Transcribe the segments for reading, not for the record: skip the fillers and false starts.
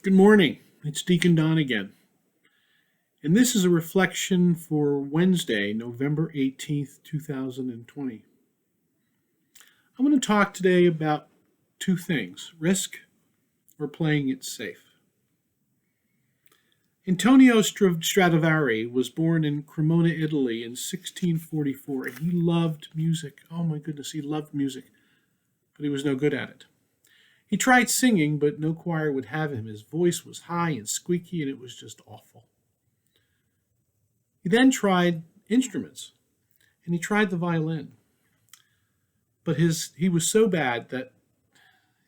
Good morning. It's Deacon Don again. And this is a reflection for Wednesday, November 18th, 2020. I'm going to talk today about two things: risk or playing it safe. Antonio Stradivari was born in Cremona, Italy in 1644, and he loved music. Oh my goodness, he loved music, but he was no good at it. He tried singing, but no choir would have him. His voice was high and squeaky, and it was just awful. He then tried instruments, and he tried the violin. But he was so bad that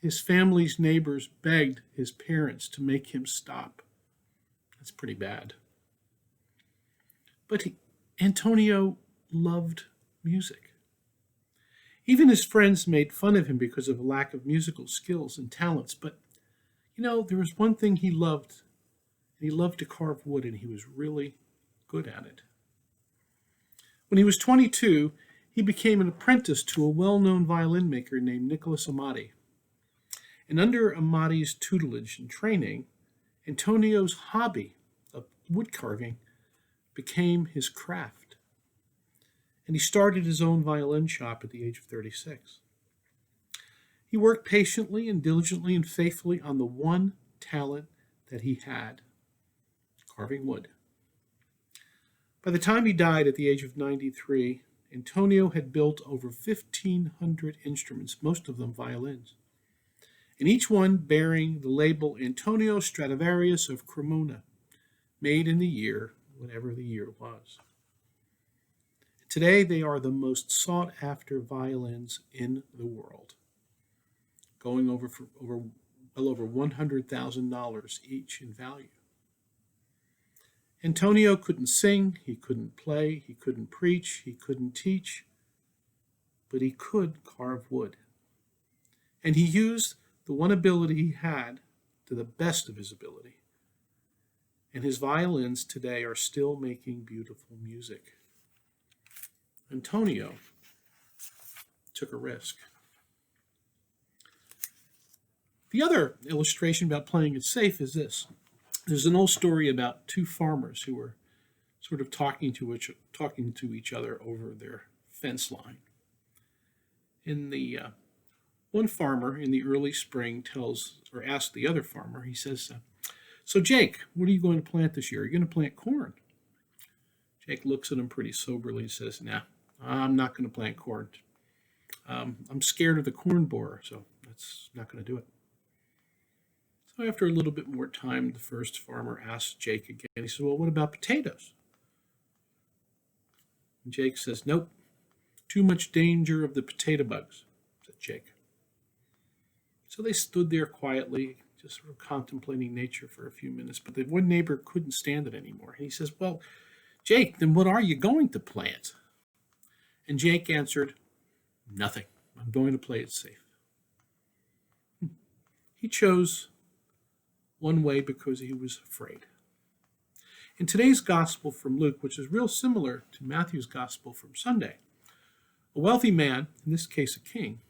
his family's neighbors begged his parents to make him stop. That's pretty bad. But Antonio loved music. Even his friends made fun of him because of a lack of musical skills and talents. But, there was one thing he loved. He loved to carve wood, and he was really good at it. When he was 22, he became an apprentice to a well-known violin maker named Nicholas Amati. And under Amati's tutelage and training, Antonio's hobby of wood carving became his craft. And he started his own violin shop at the age of 36. He worked patiently and diligently and faithfully on the one talent that he had: carving wood. By the time he died at the age of 93, Antonio had built over 1,500 instruments, most of them violins, and each one bearing the label Antonio Stradivarius of Cremona, made in the year, whatever the year was. Today, they are the most sought-after violins in the world, going well over $100,000 each in value. Antonio couldn't sing, he couldn't play, he couldn't preach, he couldn't teach, but he could carve wood. And he used the one ability he had to the best of his ability. And his violins today are still making beautiful music. Antonio took a risk. The other illustration about playing it safe is this. There's an old story about two farmers who were sort of talking to each other over their fence line. One farmer in the early spring asks the other farmer, he says, "So Jake, what are you going to plant this year? Are you going to plant corn?" Jake looks at him pretty soberly and says, "Nah, I'm not going to plant corn. I'm scared of the corn borer, so that's not going to do it." So after a little bit more time, the first farmer asks Jake again. He says, "Well, what about potatoes?" And Jake says, "Nope, too much danger of the potato bugs," said Jake. So they stood there quietly, just sort of contemplating nature for a few minutes. But the one neighbor couldn't stand it anymore. He says, "Well, Jake, then what are you going to plant?" And Jake answered, "Nothing. I'm going to play it safe." He chose one way because he was afraid. In today's gospel from Luke, which is real similar to Matthew's gospel from Sunday, a wealthy man, in this case a king,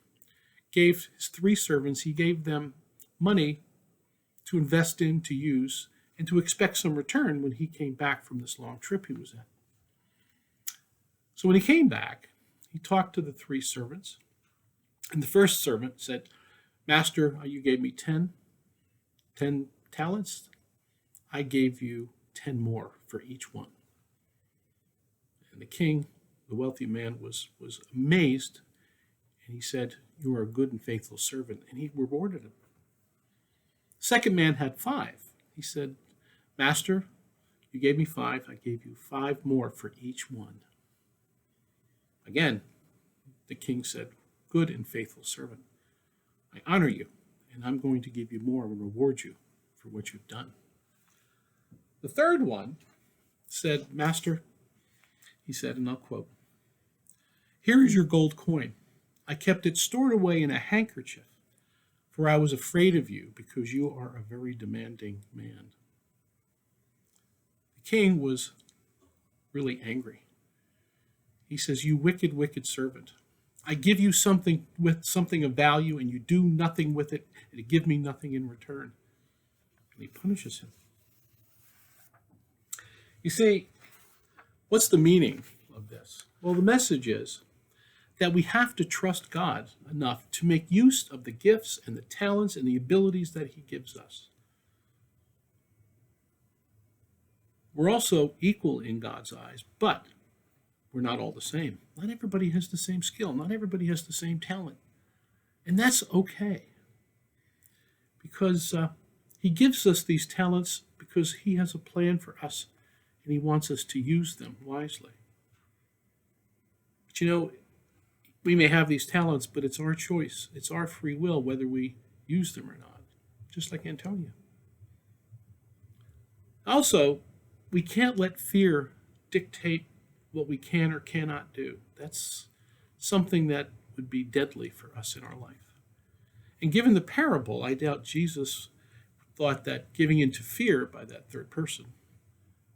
gave his three servants, he gave them money to invest in, to use, and to expect some return when he came back from this long trip he was in. So when he came back, he talked to the three servants, and the first servant said, "Master, you gave me 10 talents. I gave you 10 more for each one." And the king, the wealthy man, was amazed, and he said, "You are a good and faithful servant," and he rewarded him. The second man had 5. He said, "Master, you gave me 5. I gave you 5 more for each one." Again, the king said, "Good and faithful servant, I honor you, and I'm going to give you more and reward you for what you've done." The third one said, "Master," he said, and I'll quote, "Here is your gold coin. I kept it stored away in a handkerchief, for I was afraid of you because you are a very demanding man." The king was really angry. He says, "You wicked, wicked servant. I give you something of value, and you do nothing with it, and you give me nothing in return." and he punishes him. You see, what's the meaning of this? Well, the message is that we have to trust God enough to make use of the gifts and the talents and the abilities that he gives us. We're also equal in God's eyes, but we're not all the same. Not everybody has the same skill. Not everybody has the same talent. And that's okay. Because he gives us these talents because he has a plan for us and he wants us to use them wisely. But we may have these talents, but it's our choice. It's our free will whether we use them or not, just like Antonia. Also, we can't let fear dictate what we can or cannot do. That's something that would be deadly for us in our life. And given the parable, I doubt Jesus thought that giving into fear by that third person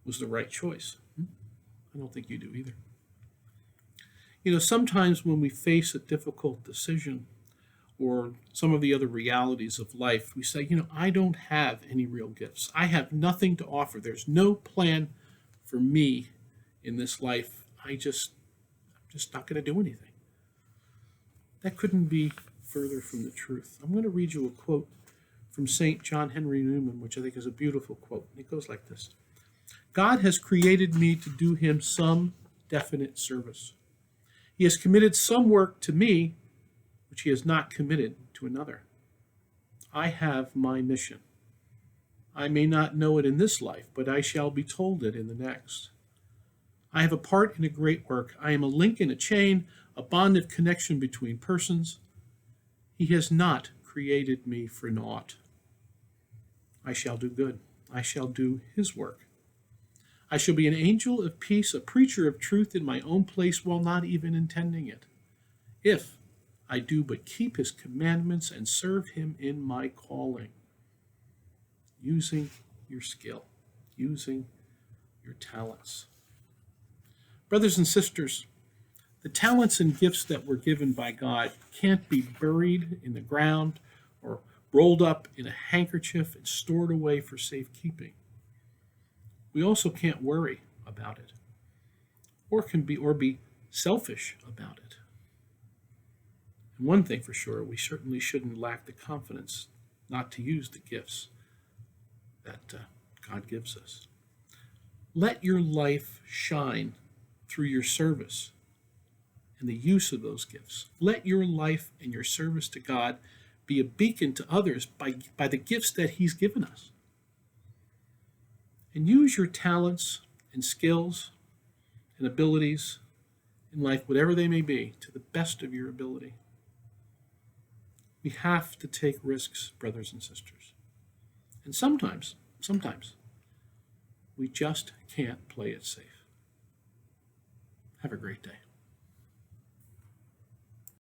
was the right choice. I don't think you do either. Sometimes when we face a difficult decision or some of the other realities of life, we say, I don't have any real gifts. I have nothing to offer. There's no plan for me in this life. I'm just not going to do anything. That couldn't be further from the truth. I'm going to read you a quote from St. John Henry Newman, which I think is a beautiful quote. It goes like this: God has created me to do him some definite service. He has committed some work to me which he has not committed to another. I have my mission. I may not know it in this life, but I shall be told it in the next. I have a part in a great work. I am a link in a chain, a bond of connection between persons. He has not created me for naught. I shall do good. I shall do his work. I shall be an angel of peace, a preacher of truth in my own place while not even intending it, if I do but keep his commandments and serve him in my calling, using your skill, using your talents. Brothers and sisters, the talents and gifts that were given by God can't be buried in the ground or rolled up in a handkerchief and stored away for safekeeping. We also can't worry about it, or be selfish about it. And one thing for sure, we certainly shouldn't lack the confidence not to use the gifts that God gives us. Let your life shine through your service and the use of those gifts. Let your life and your service to God be a beacon to others by the gifts that he's given us. And use your talents and skills and abilities in life, whatever they may be, to the best of your ability. We have to take risks, brothers and sisters. And sometimes, we just can't play it safe. Have a great day.